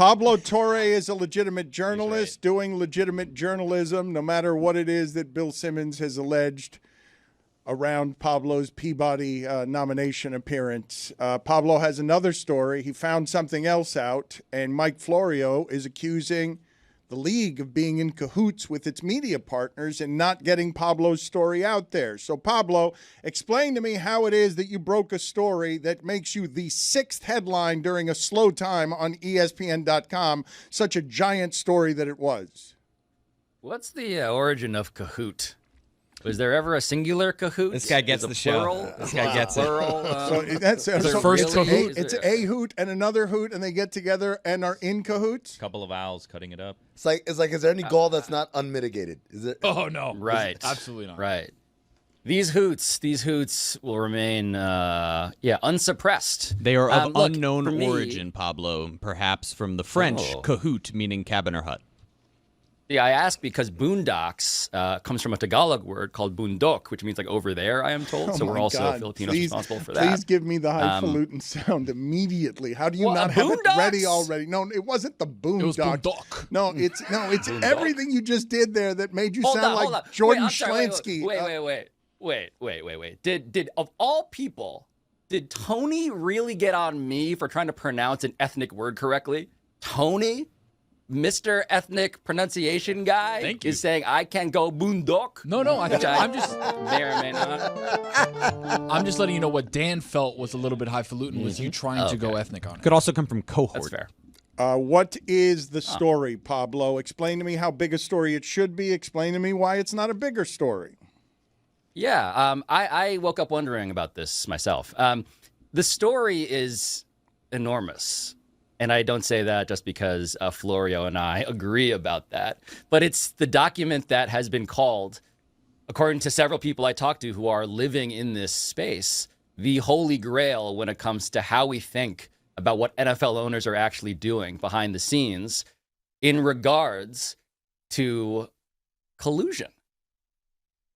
Pablo Torre is a legitimate journalist doing legitimate journalism, no matter what it is that Bill Simmons has alleged around Pablo's Peabody nomination appearance. Pablo has another story. He found something else out, and Mike Florio is accusing the league of being in cahoots with its media partners and not getting Pablo's story out there. So, Pablo, explain to me how it is that you broke a story that makes you the 6th headline during a slow time on ESPN.com, such a giant story that it was. What's the origin of cahoot? Was there ever a singular cahoot? This guy gets the show. This guy gets it. So that's first cahoot? It's a hoot and another hoot, and they get together and are in cahoots. Couple of owls cutting it up. It's like, is there any goal that's not unmitigated? Is it? Oh, no. Right. Absolutely not. Right. These hoots will remain, unsuppressed. They are of look, unknown for me- origin, Pablo, perhaps from the French cahoot, meaning cabin or hut. Yeah, I ask because boondocks comes from a Tagalog word called bundok, which means like over there, I am told. So we're also Filipinos responsible for that. Please give me the highfalutin sound immediately. How do you not have it ready already? No, it wasn't the boondocks. It was boondok. No, it's everything you just did there that made you sound like Jordan Schlansky. Wait. Did of all people, did Tony really get on me for trying to pronounce an ethnic word correctly? Tony? Mr. Ethnic Pronunciation Guy is saying I can go boondok. No, I'm just may or may not. I'm just letting you know what Dan felt was a little bit highfalutin was you trying to go ethnic on it. Could also come from cohort. That's fair. What is the story, Pablo? Explain to me how big a story it should be. Explain to me why it's not a bigger story. Yeah, I woke up wondering about this myself. The story is enormous. And I don't say that just because Florio and I agree about that. But it's the document that has been called, according to several people I talked to who are living in this space, the holy grail when it comes to how we think about what NFL owners are actually doing behind the scenes in regards to collusion,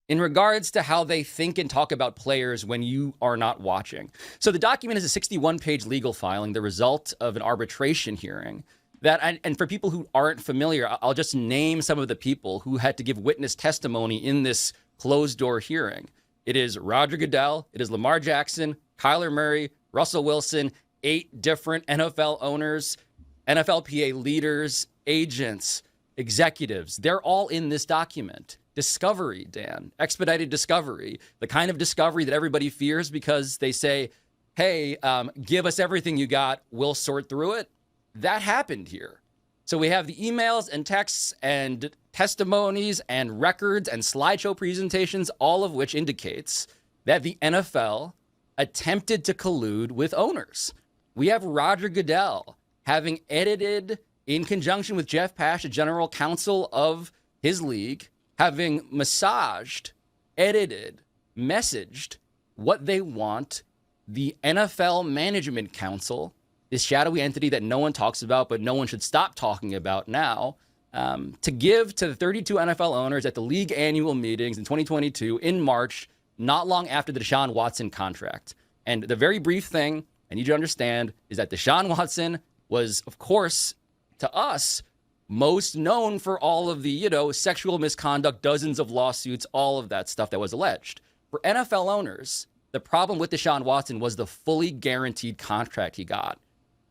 in regards to how they think and talk about players when you are not watching. So the document is a 61-page legal filing, the result of an arbitration hearing. And for people who aren't familiar, I'll just name some of the people who had to give witness testimony in this closed-door hearing. It is Roger Goodell, it is Lamar Jackson, Kyler Murray, Russell Wilson, 8 different NFL owners, NFLPA leaders, agents, executives. They're all in this document. Discovery, Dan, expedited discovery, the kind of discovery that everybody fears because they say, hey, give us everything you got, we'll sort through it. That happened here. So we have the emails and texts and testimonies and records and slideshow presentations, all of which indicates that the NFL attempted to collude with owners. We have Roger Goodell having edited, in conjunction with Jeff Pash, the general counsel of his league, having massaged, edited, messaged what they want the NFL Management Council, this shadowy entity that no one talks about, but no one should stop talking about now, to give to the 32 NFL owners at the league annual meetings in 2022 in March, not long after the Deshaun Watson contract. And the very brief thing I need you to understand is that Deshaun Watson was, of course, to us, most known for all of the, sexual misconduct, dozens of lawsuits, all of that stuff that was alleged. For NFL owners, the problem with Deshaun Watson was the fully guaranteed contract he got.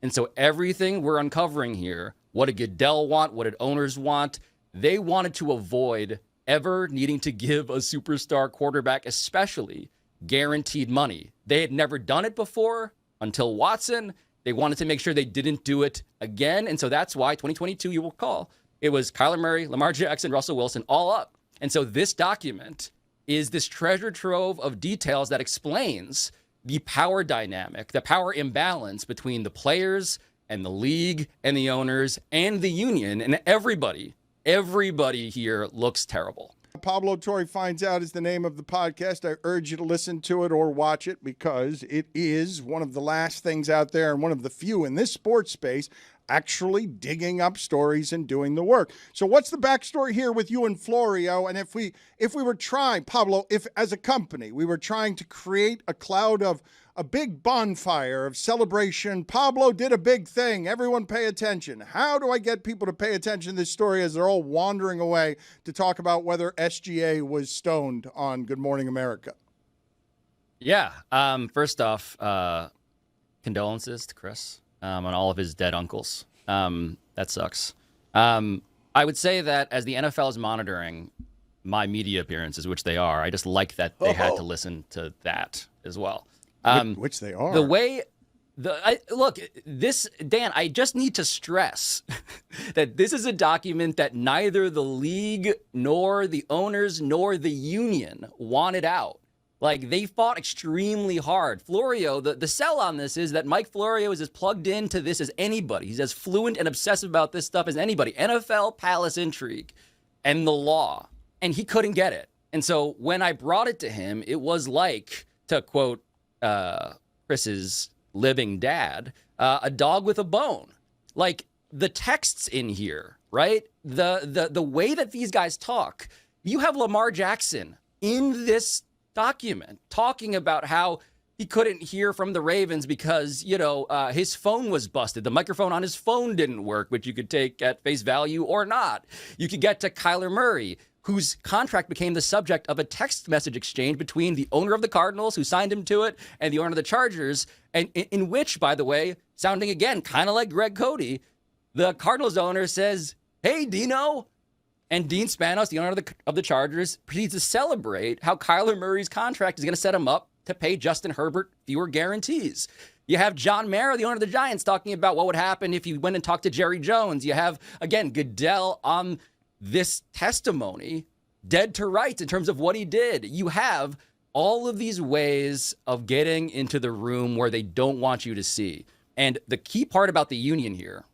And so everything we're uncovering here, what did Goodell want, what did owners want, they wanted to avoid ever needing to give a superstar quarterback, especially guaranteed money. They had never done it before until Watson. They wanted to make sure they didn't do it again. And so that's why 2022, you will recall, it was Kyler Murray, Lamar Jackson, Russell Wilson, all up. And so this document is this treasure trove of details that explains the power dynamic, the power imbalance between the players and the league and the owners and the union. And everybody here looks terrible. Pablo Torre Finds Out is the name of the podcast. I urge you to listen to it or watch it because it is one of the last things out there and one of the few in this sports space actually digging up stories and doing the work. So what's the backstory here with you and Florio? And if we were trying, Pablo, if as a company we were trying to create a cloud of a big bonfire of celebration, Pablo did a big thing, everyone pay attention. How do I get people to pay attention to this story as they're all wandering away to talk about whether SGA was stoned on Good Morning America? Yeah. First off, condolences to Chris on all of his dead uncles. That sucks. I would say that as the NFL is monitoring my media appearances, which they are, I just like that they had to listen to that as well. Which they are. The way, look, this, Dan, I just need to stress that this is a document that neither the league nor the owners nor the union wanted out. Like, they fought extremely hard. Florio, the sell on this is that Mike Florio is as plugged into this as anybody. He's as fluent and obsessive about this stuff as anybody. NFL, palace intrigue, and the law. And he couldn't get it. And so when I brought it to him, it was like, to quote Chris's living dad, a dog with a bone. Like, the texts in here, right? The way that these guys talk. You have Lamar Jackson in this document talking about how he couldn't hear from the Ravens because, his phone was busted. The microphone on his phone didn't work, which you could take at face value or not. You could get to Kyler Murray, whose contract became the subject of a text message exchange between the owner of the Cardinals, who signed him to it, and the owner of the Chargers, and in which, by the way, sounding again kind of like Greg Cody, the Cardinals owner says, "Hey, Dino." And Dean Spanos, the owner of the Chargers, proceeds to celebrate how Kyler Murray's contract is going to set him up to pay Justin Herbert fewer guarantees. You have John Mara, the owner of the Giants, talking about what would happen if he went and talked to Jerry Jones. You have, again, Goodell on this testimony, dead to rights in terms of what he did. You have all of these ways of getting into the room where they don't want you to see. And the key part about the union here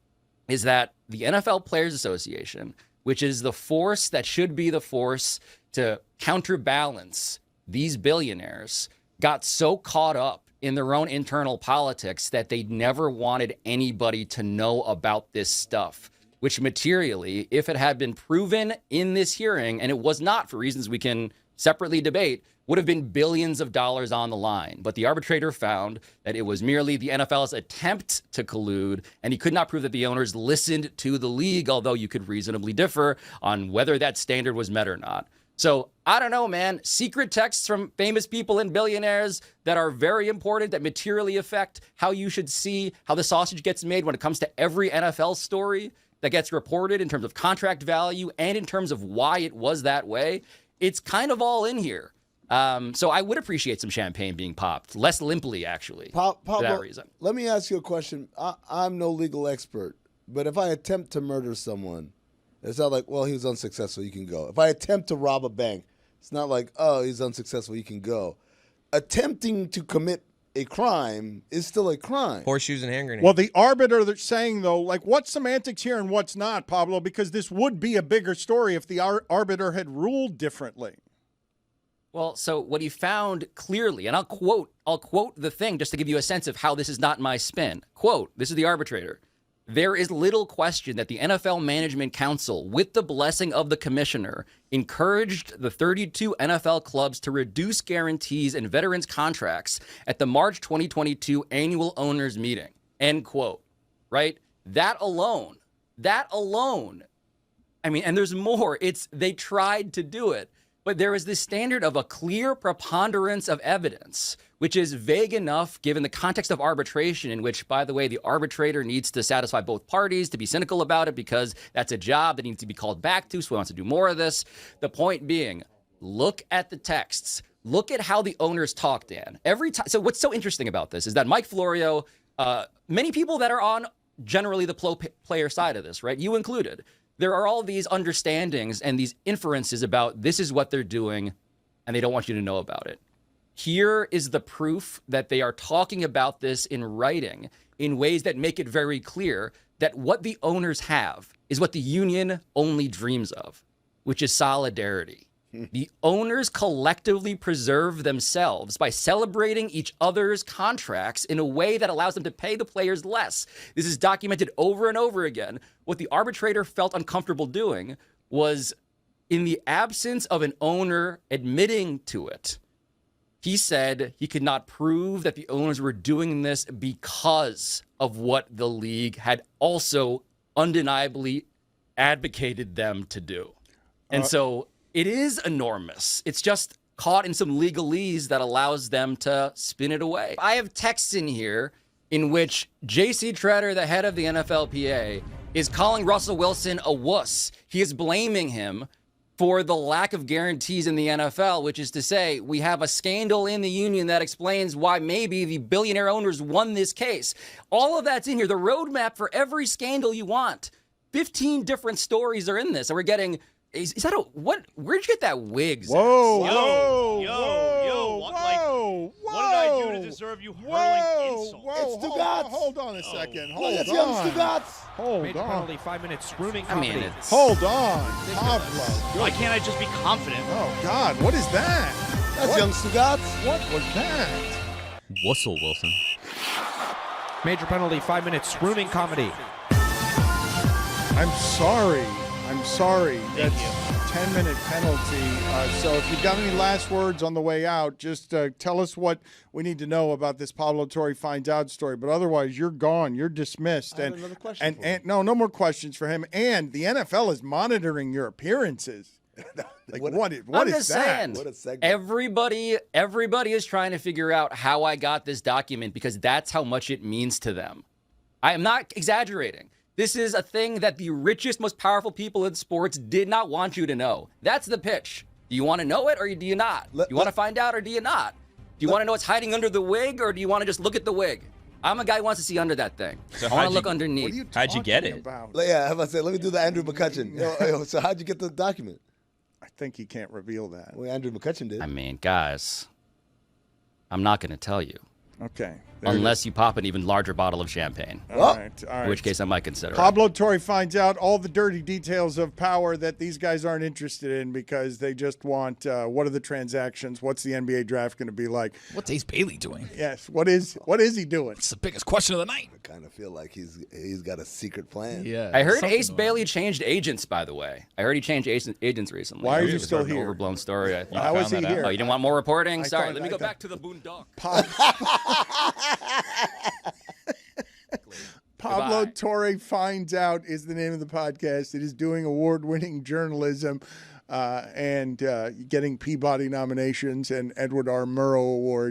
is that the NFL Players Association, which is the force that should be the force to counterbalance these billionaires, got so caught up in their own internal politics that they never wanted anybody to know about this stuff, which materially, if it had been proven in this hearing, and it was not for reasons we can separately debate, would have been billions of dollars on the line. But the arbitrator found that it was merely the NFL's attempt to collude, and he could not prove that the owners listened to the league, although you could reasonably differ on whether that standard was met or not. So I don't know, man. Secret texts from famous people and billionaires that are very important, that materially affect how you should see how the sausage gets made when it comes to every NFL story that gets reported in terms of contract value and in terms of why it was that way. It's kind of all in here. So I would appreciate some champagne being popped, less limply, actually, for that reason. Let me ask you a question. I'm no legal expert, but if I attempt to murder someone, it's not like, well, he was unsuccessful, you can go. If I attempt to rob a bank, it's not like, oh, he's unsuccessful, you can go. Attempting to commit a crime is still a crime. Horseshoes and hand grenades. Well, the arbiter that's saying, though, like, what's semantics here and what's not, Pablo? Because this would be a bigger story if the arbiter had ruled differently. Well, so what he found clearly, and I'll quote the thing just to give you a sense of how this is not my spin. Quote, this is the arbitrator. There is little question that the NFL Management Council, with the blessing of the commissioner, encouraged the 32 NFL clubs to reduce guarantees in veterans' contracts at the March 2022 annual owners meeting. End quote. Right? That alone. I mean, and there's more. They tried to do it. But there is this standard of a clear preponderance of evidence, which is vague enough given the context of arbitration, in which, by the way, the arbitrator needs to satisfy both parties, to be cynical about it, because that's a job that needs to be called back to, so he wants to do more of this. The point being, look at the texts. Look at how the owners talk, Dan. Every time. So what's so interesting about this is that Mike Florio, many people that are on generally the player side of this, right, you included, there are all these understandings and these inferences about this is what they're doing, and they don't want you to know about it. Here is the proof that they are talking about this in writing in ways that make it very clear that what the owners have is what the union only dreams of, which is solidarity. The owners collectively preserve themselves by celebrating each other's contracts in a way that allows them to pay the players less. This is documented over and over again. What the arbitrator felt uncomfortable doing was, in the absence of an owner admitting to it, he said he could not prove that the owners were doing this because of what the league had also undeniably advocated them to do. And so it is enormous. It's just caught in some legalese that allows them to spin it away. I have texts in here in which J.C. Treader, the head of the NFLPA, is calling Russell Wilson a wuss. He is blaming him for the lack of guarantees in the NFL, which is to say, we have a scandal in the union that explains why maybe the billionaire owners won this case. All of that's in here. The roadmap for every scandal you want. 15 different stories are in this, and we're getting... Is that a what? Where'd you get that wig? Zach? Whoa, Yo, whoa, whoa, what did I do to deserve you hurling insults? Whoa, hold on a second. Hold Look at young on. Stugotz. Hold Major on. penalty, 5 minutes, screwing I mean, comedy. it's... Hold on. Pablo. Why can't I just be confident? Oh, God. What is that? That's What? young Stugotz. What was that? Wussel Wilson. Major penalty, 5 minutes, screwing comedy. I'm sorry. That's 10-minute penalty. So if you've got any last words on the way out, just tell us what we need to know about this Pablo Torre finds out story. But otherwise, you're gone. You're dismissed. I have another question for you. And no more questions for him. And the NFL is monitoring your appearances. Like what is I'm that? just saying, What a segment. everybody is trying to figure out how I got this document because that's how much it means to them. I am not exaggerating. This is a thing that the richest, most powerful people in sports did not want you to know. That's the pitch. Do you want to know it or do you not? Do you want to find out or do you not? Do you want to know what's hiding under the wig or do you want to just look at the wig? I'm a guy who wants to see under that thing. So I want how'd to look you- underneath. What are you How'd you get talking it? about? Yeah, how about to say, let me do the Andrew McCutcheon. Yo, so how'd you get the document? I think he can't reveal that. Well, Andrew McCutcheon did. I mean, guys, I'm not going to tell you Okay. There it unless you pop an even larger bottle of champagne, is. All right. in which case I might consider it. Pablo Torre finds out all the dirty details of power that these guys aren't interested in because they just want what are the transactions? What's the NBA draft going to be like? What's Ace Bailey doing? Yes. What is he doing? It's the biggest question of the night. I kind of feel like he's got a secret plan. Yeah. I heard something Ace going Bailey changed agents, by the way. I heard he changed agents recently. Why are It you was still sort of an here? overblown story. You How is found he that out? here? Oh, you didn't want more reporting? Sorry, thought- let me I go thought- back to the boondock. Pablo Goodbye. Torre Finds Out is the name of the podcast. It is doing award-winning journalism and getting Peabody nominations and Edward R. Murrow awards.